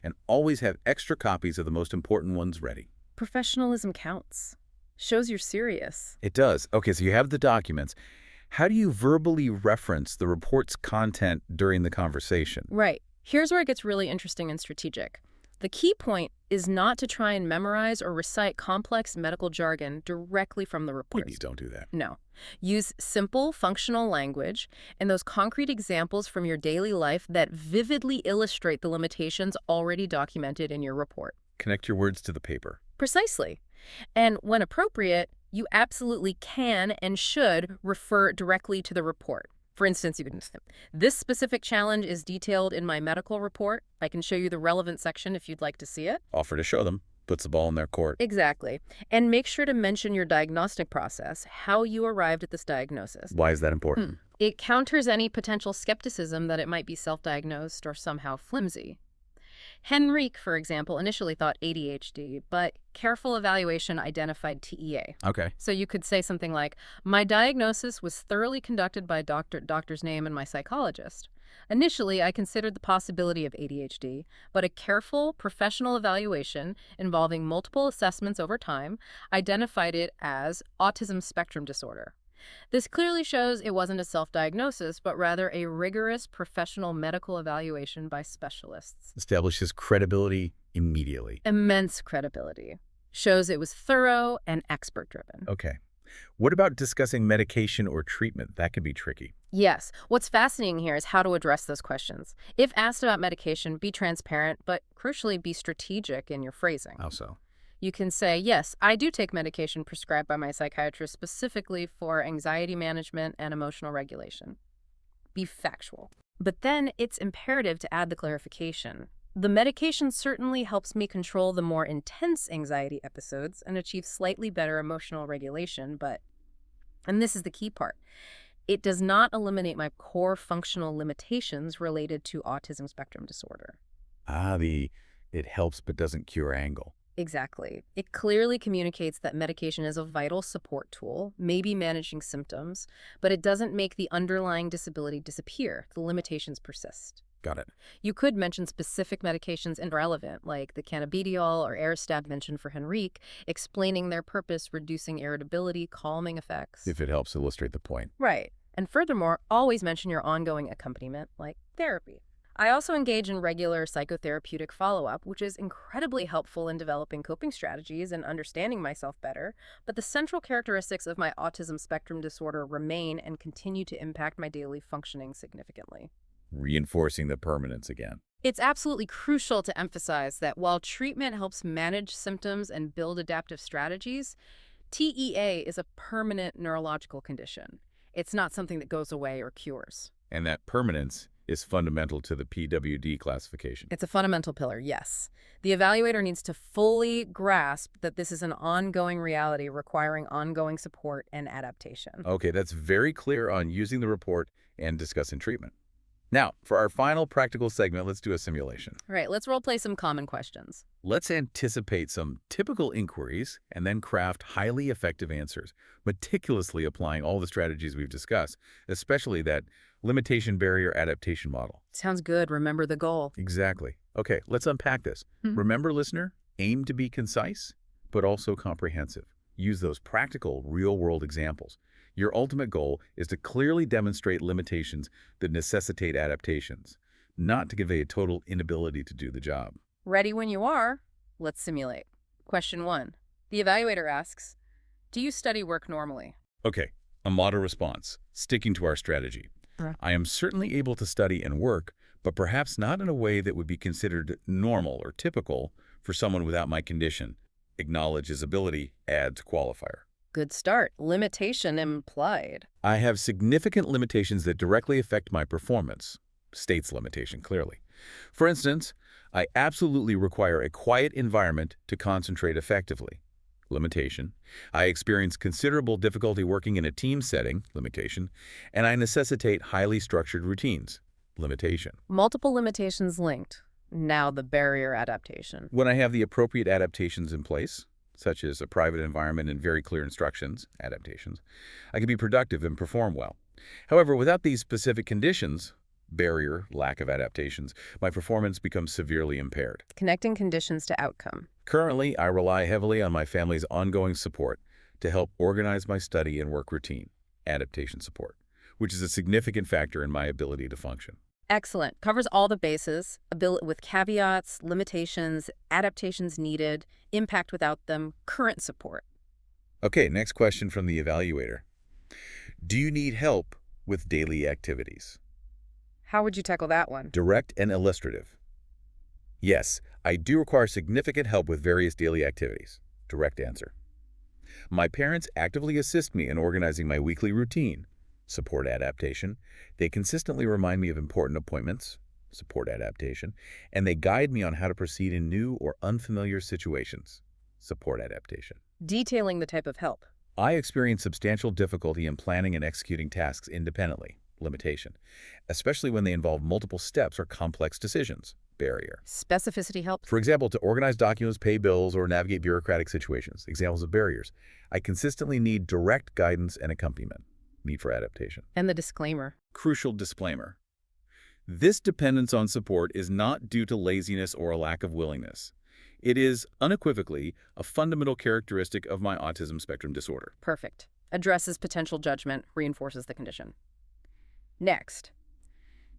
Speaker 1: and always have extra copies of the most important ones ready.
Speaker 2: Professionalism counts. Shows you're serious.
Speaker 1: It does. Okay, so you have the documents. How do you verbally reference the report's content during the conversation?
Speaker 2: Right. Here's where it gets really interesting and strategic. The key point is not to try and memorize or recite complex medical jargon directly from the reports.
Speaker 1: Please don't do that.
Speaker 2: No. Use simple, functional language and those concrete examples from your daily life that vividly illustrate the limitations already documented in your report.
Speaker 1: Connect your words to the paper.
Speaker 2: Precisely. And when appropriate, you absolutely can and should refer directly to the report. For instance, you can say, this specific challenge is detailed in my medical report. I can show you the relevant section if you'd like to see it.
Speaker 1: Offer to show them. Puts the ball in their court.
Speaker 2: Exactly. And make sure to mention your diagnostic process, how you arrived at this diagnosis.
Speaker 1: Why is that important?
Speaker 2: It counters any potential skepticism that it might be self-diagnosed or somehow flimsy. Henrique, for example, initially thought ADHD, but careful evaluation identified TEA.
Speaker 1: Okay.
Speaker 2: So you could say something like, my diagnosis was thoroughly conducted by doctor's name and my psychologist. Initially, I considered the possibility of ADHD, but a careful professional evaluation involving multiple assessments over time identified it as autism spectrum disorder. This clearly shows it wasn't a self-diagnosis, but rather a rigorous professional medical evaluation by specialists.
Speaker 1: Establishes credibility immediately.
Speaker 2: Immense credibility. Shows it was thorough and expert-driven.
Speaker 1: Okay. What about discussing medication or treatment? That can be tricky.
Speaker 2: Yes. What's fascinating here is how to address those questions. If asked about medication, be transparent, but crucially be strategic in your phrasing.
Speaker 1: How so?
Speaker 2: You can say, yes, I do take medication prescribed by my psychiatrist specifically for anxiety management and emotional regulation. Be factual. But then it's imperative to add the clarification. The medication certainly helps me control the more intense anxiety episodes and achieve slightly better emotional regulation, but, and this is the key part, it does not eliminate my core functional limitations related to autism spectrum disorder.
Speaker 1: It helps but doesn't cure angle.
Speaker 2: Exactly. It clearly communicates that medication is a vital support tool, maybe managing symptoms, but it doesn't make the underlying disability disappear. The limitations persist.
Speaker 1: Got it.
Speaker 2: You could mention specific medications irrelevant, like the cannabidiol or Aristat mentioned for Henrique, explaining their purpose, reducing irritability, calming effects.
Speaker 1: If it helps illustrate the point.
Speaker 2: Right. And furthermore, always mention your ongoing accompaniment, like therapy. I also engage in regular psychotherapeutic follow-up, which is incredibly helpful in developing coping strategies and understanding myself better, but the central characteristics of my autism spectrum disorder remain and continue to impact my daily functioning significantly.
Speaker 1: Reinforcing the permanence again.
Speaker 2: It's absolutely crucial to emphasize that while treatment helps manage symptoms and build adaptive strategies, TEA is a permanent neurological condition. It's not something that goes away or cures.
Speaker 1: And that permanence is fundamental to the PWD classification.
Speaker 2: It's a fundamental pillar, yes. The evaluator needs to fully grasp that this is an ongoing reality requiring ongoing support and adaptation.
Speaker 1: Okay, that's very clear on using the report and discussing treatment. Now, for our final practical segment, let's do a simulation.
Speaker 2: All right, let's role play some common questions.
Speaker 1: Let's anticipate some typical inquiries and then craft highly effective answers, meticulously applying all the strategies we've discussed, especially that limitation barrier adaptation model.
Speaker 2: Sounds good. Remember the goal.
Speaker 1: Exactly. Okay, let's unpack this. Remember, listener, aim to be concise, but also comprehensive. Use those practical, real-world examples. Your ultimate goal is to clearly demonstrate limitations that necessitate adaptations, not to convey a total inability to do the job.
Speaker 2: Ready when you are. Let's simulate. Question 1. The evaluator asks, do you study work normally?
Speaker 1: Okay, a model response, sticking to our strategy. I am certainly able to study and work, but perhaps not in a way that would be considered normal or typical for someone without my condition. Acknowledge his ability, adds qualifier.
Speaker 2: Good start. Limitation implied.
Speaker 1: I have significant limitations that directly affect my performance. States limitation, clearly. For instance, I absolutely require a quiet environment to concentrate effectively. Limitation. I experience considerable difficulty working in a team setting, limitation, and I necessitate highly structured routines. limitation.
Speaker 2: Multiple limitations linked. Now the barrier adaptation.
Speaker 1: When I have the appropriate adaptations in place, such as a private environment and very clear instructions, adaptations, I can be productive and perform well. However, without these specific conditions, barrier, lack of adaptations, my performance becomes severely impaired.
Speaker 2: Connecting conditions to outcome.
Speaker 1: Currently, I rely heavily on my family's ongoing support to help organize my study and work routine, adaptation support, which is a significant factor in my ability to function.
Speaker 2: Excellent. Covers all the bases, with caveats, limitations, adaptations needed, impact without them, current support.
Speaker 1: Okay, next question from the evaluator. Do you need help with daily activities?
Speaker 2: How would you tackle that one?
Speaker 1: Direct and illustrative. Yes, I do require significant help with various daily activities. Direct answer. My parents actively assist me in organizing my weekly routine. Support adaptation. They consistently remind me of important appointments. Support adaptation. And they guide me on how to proceed in new or unfamiliar situations. Support adaptation.
Speaker 2: Detailing the type of help.
Speaker 1: I experience substantial difficulty in planning and executing tasks independently. Limitation. Especially when they involve multiple steps or complex decisions. Barrier.
Speaker 2: Specificity help.
Speaker 1: For example, to organize documents, pay bills, or navigate bureaucratic situations. Examples of barriers. I consistently need direct guidance and accompaniment. Need for adaptation.
Speaker 2: And the disclaimer.
Speaker 1: Crucial disclaimer. This dependence on support is not due to laziness or a lack of willingness. It is unequivocally a fundamental characteristic of my autism spectrum disorder.
Speaker 2: Perfect. Addresses potential judgment, reinforces the condition. Next.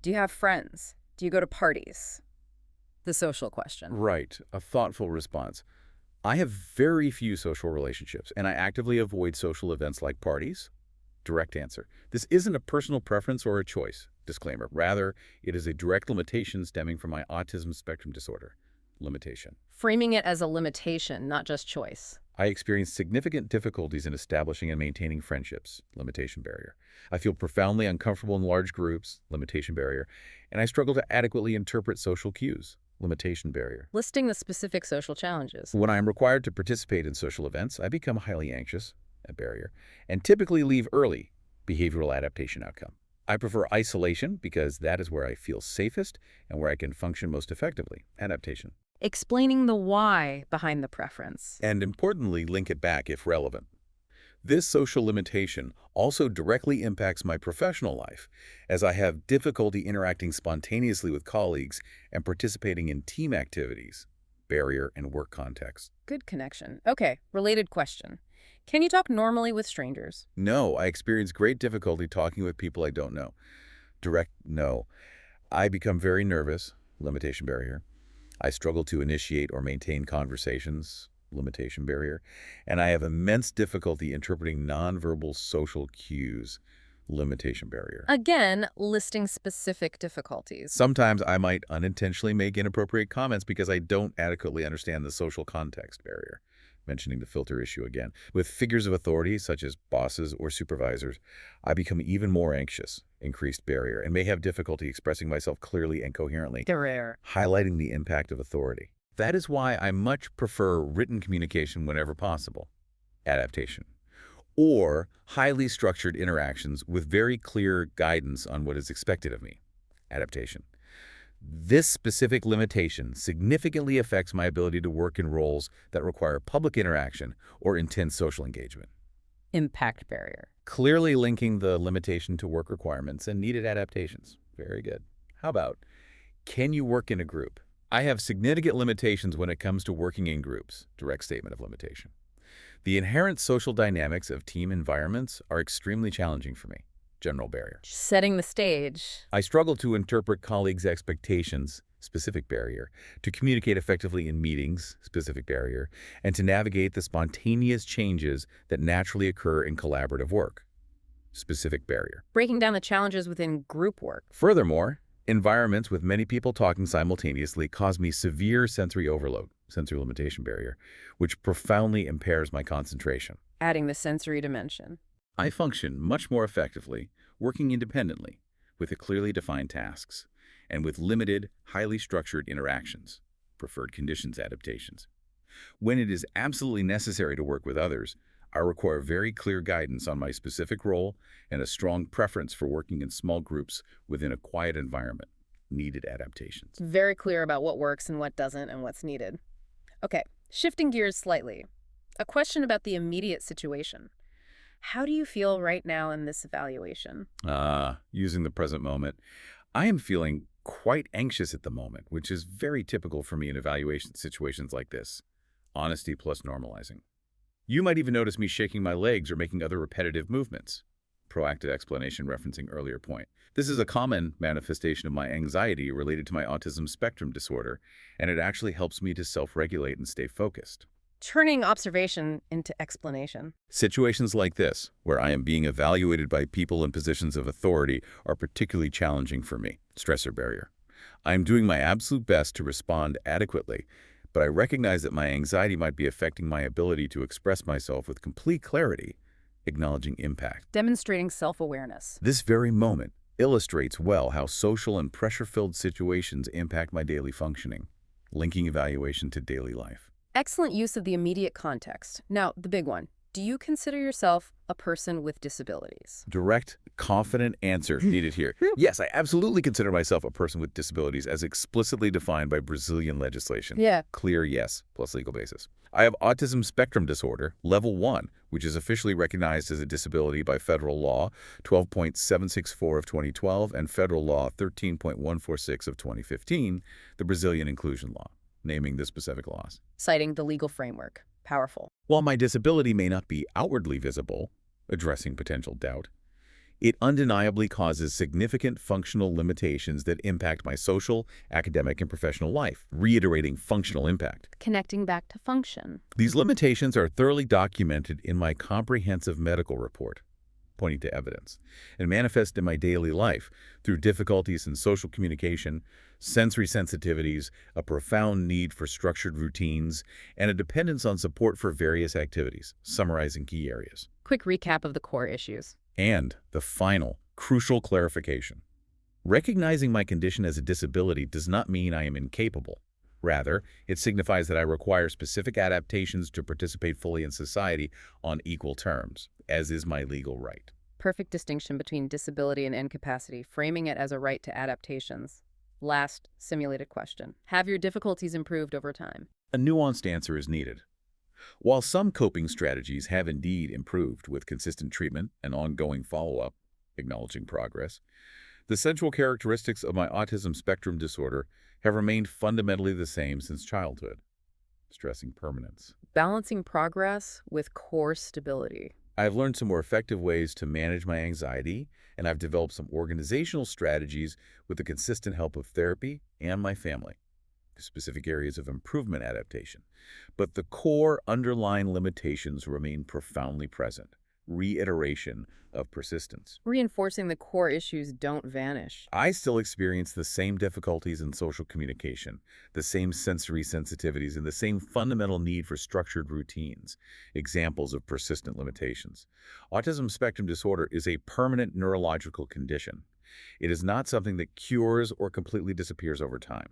Speaker 2: Do you have friends? Do you go to parties? The social question.
Speaker 1: Right. A thoughtful response. I have very few social relationships, and I actively avoid social events like parties. Direct answer. This isn't a personal preference or a choice. Disclaimer. Rather, it is a direct limitation stemming from my autism spectrum disorder. Limitation.
Speaker 2: Framing it as a limitation, not just choice.
Speaker 1: I experience significant difficulties in establishing and maintaining friendships. Limitation barrier. I feel profoundly uncomfortable in large groups. Limitation barrier. And I struggle to adequately interpret social cues. Limitation barrier.
Speaker 2: Listing the specific social challenges.
Speaker 1: When I am required to participate in social events, I become highly anxious. A barrier, and typically leave early. Behavioral adaptation outcome. I prefer isolation because that is where I feel safest and where I can function most effectively. Adaptation.
Speaker 2: Explaining the why behind the preference.
Speaker 1: And importantly, link it back if relevant. This social limitation also directly impacts my professional life, as I have difficulty interacting spontaneously with colleagues and participating in team activities. Barrier and work context.
Speaker 2: Good connection. Okay, related question. Can you talk normally with strangers?
Speaker 1: No, I experience great difficulty talking with people I don't know. Direct no. I become very nervous. Limitation barrier. I struggle to initiate or maintain conversations. Limitation barrier. And I have immense difficulty interpreting nonverbal social cues. Limitation barrier.
Speaker 2: Again, listing specific difficulties.
Speaker 1: Sometimes I might unintentionally make inappropriate comments because I don't adequately understand the social context. Barrier. Mentioning the filter issue again. With figures of authority, such as bosses or supervisors, I become even more anxious. Increased barrier, and may have difficulty expressing myself clearly and coherently.
Speaker 2: Barrier.
Speaker 1: Highlighting the impact of authority. That is why I much prefer written communication whenever possible. Adaptation. Or highly structured interactions with very clear guidance on what is expected of me. Adaptation. This specific limitation significantly affects my ability to work in roles that require public interaction or intense social engagement.
Speaker 2: Impact barrier.
Speaker 1: Clearly linking the limitation to work requirements and needed adaptations. Very good. How about, can you work in a group? I have significant limitations when it comes to working in groups. Direct statement of limitation. The inherent social dynamics of team environments are extremely challenging for me. General barrier.
Speaker 2: Setting the stage.
Speaker 1: I struggle to interpret colleagues' expectations, specific barrier, to communicate effectively in meetings, specific barrier, and to navigate the spontaneous changes that naturally occur in collaborative work, specific barrier.
Speaker 2: Breaking down the challenges within group work.
Speaker 1: Furthermore, environments with many people talking simultaneously cause me severe sensory overload, sensory limitation barrier, which profoundly impairs my concentration.
Speaker 2: Adding the sensory dimension.
Speaker 1: I function much more effectively working independently with clearly defined tasks and with limited, highly structured interactions, preferred conditions adaptations. When it is absolutely necessary to work with others, I require very clear guidance on my specific role and a strong preference for working in small groups within a quiet environment. Needed adaptations.
Speaker 2: Very clear about what works and what doesn't and what's needed. Okay, shifting gears slightly. A question about the immediate situation. How do you feel right now in this evaluation?
Speaker 1: Using the present moment. I am feeling quite anxious at the moment, which is very typical for me in evaluation situations like this. Honesty plus normalizing. You might even notice me shaking my legs or making other repetitive movements. Proactive explanation referencing earlier point. This is a common manifestation of my anxiety related to my autism spectrum disorder, and it actually helps me to self-regulate and stay focused.
Speaker 2: Turning observation into explanation.
Speaker 1: Situations like this, where I am being evaluated by people in positions of authority, are particularly challenging for me. Stressor barrier. I am doing my absolute best to respond adequately, but I recognize that my anxiety might be affecting my ability to express myself with complete clarity, acknowledging impact.
Speaker 2: Demonstrating self-awareness.
Speaker 1: This very moment illustrates well how social and pressure-filled situations impact my daily functioning, linking evaluation to daily life.
Speaker 2: Excellent use of the immediate context. Now, the big one. Do you consider yourself a person with disabilities?
Speaker 1: Direct, confident answer needed here. Yes, I absolutely consider myself a person with disabilities as explicitly defined by Brazilian legislation.
Speaker 2: Yeah.
Speaker 1: Clear yes, plus legal basis. I have autism spectrum disorder, level 1, which is officially recognized as a disability by federal law 12.764 of 2012 and federal law 13.146 of 2015, the Brazilian inclusion law, naming the specific laws.
Speaker 2: Citing the legal framework. Powerful.
Speaker 1: While my disability may not be outwardly visible, addressing potential doubt, it undeniably causes significant functional limitations that impact my social, academic, and professional life, reiterating functional impact.
Speaker 2: Connecting back to function.
Speaker 1: These limitations are thoroughly documented in my comprehensive medical report, pointing to evidence, and manifest in my daily life through difficulties in social communication, sensory sensitivities, a profound need for structured routines, and a dependence on support for various activities, summarizing key areas.
Speaker 2: Quick recap of the core issues.
Speaker 1: And the final, crucial clarification. Recognizing my condition as a disability does not mean I am incapable. Rather, it signifies that I require specific adaptations to participate fully in society on equal terms, as is my legal right.
Speaker 2: Perfect distinction between disability and incapacity, framing it as a right to adaptations. Last simulated question. Have your difficulties improved over time?
Speaker 1: A nuanced answer is needed. While some coping strategies have indeed improved with consistent treatment and ongoing follow-up, acknowledging progress, the central characteristics of my autism spectrum disorder have remained fundamentally the same since childhood, stressing permanence.
Speaker 2: Balancing progress with core stability.
Speaker 1: I've learned some more effective ways to manage my anxiety, and I've developed some organizational strategies with the consistent help of therapy and my family. Specific areas of improvement adaptation. But the core underlying limitations remain profoundly present. Reiteration of persistence.
Speaker 2: Reinforcing the core issues don't vanish.
Speaker 1: I still experience the same difficulties in social communication, the same sensory sensitivities, and the same fundamental need for structured routines, examples of persistent limitations. Autism spectrum disorder is a permanent neurological condition. It is not something that cures or completely disappears over time.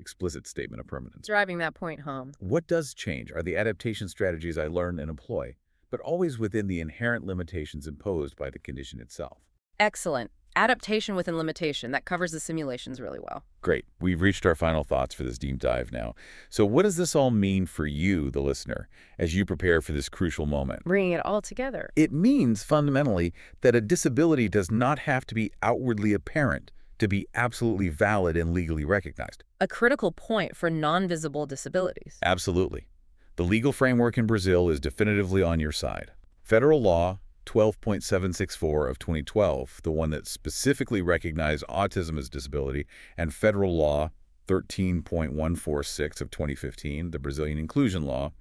Speaker 1: Explicit statement of permanence.
Speaker 2: Driving that point home.
Speaker 1: What does change are the adaptation strategies I learn and employ, but always within the inherent limitations imposed by the condition itself.
Speaker 2: Excellent. Adaptation within limitation. That covers the simulations really well.
Speaker 1: Great. We've reached our final thoughts for this deep dive now. So what does this all mean for you, the listener, as you prepare for this crucial moment?
Speaker 2: Bringing it all together.
Speaker 1: It means, fundamentally, that a disability does not have to be outwardly apparent to be absolutely valid and legally recognized.
Speaker 2: A critical point for non-visible disabilities.
Speaker 1: Absolutely. The legal framework in Brazil is definitively on your side. Federal law 12.764 of 2012, the one that specifically recognized autism as disability, and federal law 13.146 of 2015, the Brazilian inclusion law,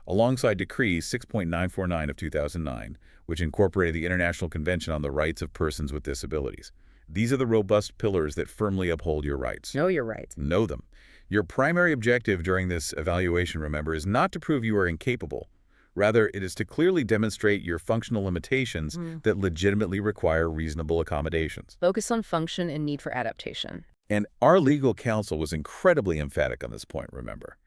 Speaker 1: alongside Decree 6.949 of 2009, which incorporated the International Convention on the Rights of Persons with Disabilities. These are the robust pillars that firmly uphold your rights.
Speaker 2: Know your rights.
Speaker 1: Know them. Your primary objective during this evaluation, remember, is not to prove you are incapable. Rather, it is to clearly demonstrate your functional limitations that legitimately require reasonable accommodations.
Speaker 2: Focus on function and need for adaptation.
Speaker 1: And our legal counsel was incredibly emphatic on this point, remember.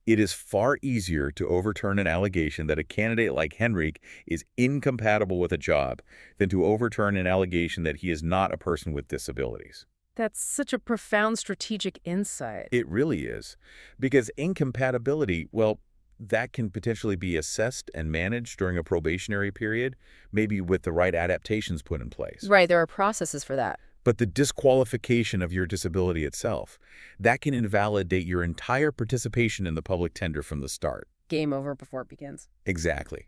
Speaker 1: It is far easier to overturn an allegation that a candidate like Henrik is incompatible with a job than to overturn an allegation that he is not a person with disabilities.
Speaker 2: That's such a profound strategic insight.
Speaker 1: It really is. Because incompatibility, well, that can potentially be assessed and managed during a probationary period, maybe with the right adaptations put in place.
Speaker 2: Right, there are processes for that.
Speaker 1: But the disqualification of your disability itself, that can invalidate your entire participation in the public tender from the start.
Speaker 2: Game over before it begins.
Speaker 1: Exactly.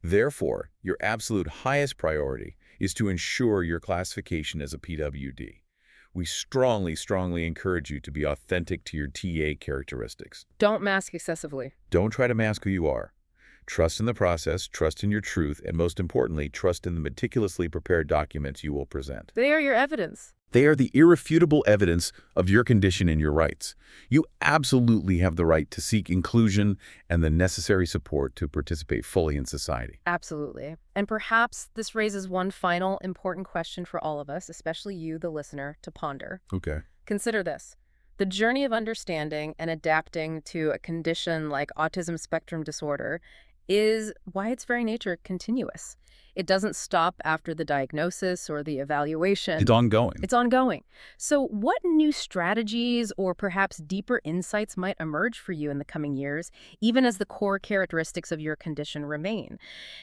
Speaker 1: Therefore, your absolute highest priority is to ensure your classification as a PWD. We strongly, strongly encourage you to be authentic to your TA characteristics.
Speaker 2: Don't mask excessively.
Speaker 1: Don't try to mask who you are. Trust in the process, trust in your truth, and most importantly, trust in the meticulously prepared documents you will present.
Speaker 2: They are your evidence.
Speaker 1: They are the irrefutable evidence of your condition and your rights. You absolutely have the right to seek inclusion and the necessary support to participate fully in society.
Speaker 2: Absolutely. And perhaps this raises one final important question for all of us, especially you, the listener, to ponder.
Speaker 1: Okay.
Speaker 2: Consider this. The journey of understanding and adapting to a condition like autism spectrum disorder is, by its very nature, continuous. It doesn't stop after the diagnosis or the evaluation.
Speaker 1: It's ongoing.
Speaker 2: It's ongoing. So what new strategies or perhaps deeper insights might emerge for you in the coming years, even as the core characteristics of your condition remain?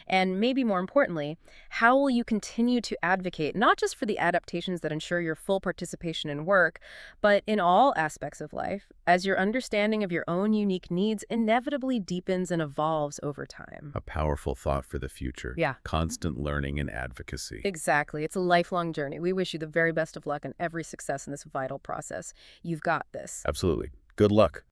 Speaker 2: And maybe more importantly, how will you continue to advocate not just for the adaptations that ensure your full participation in work, but in all aspects of life, as your understanding of your own unique needs inevitably deepens and evolves over time?
Speaker 1: A powerful thought for the future.
Speaker 2: Yeah.
Speaker 1: Constant learning and advocacy.
Speaker 2: Exactly. It's a lifelong journey. We wish you the very best of luck and every success in this vital process. You've got this.
Speaker 1: Absolutely. Good luck.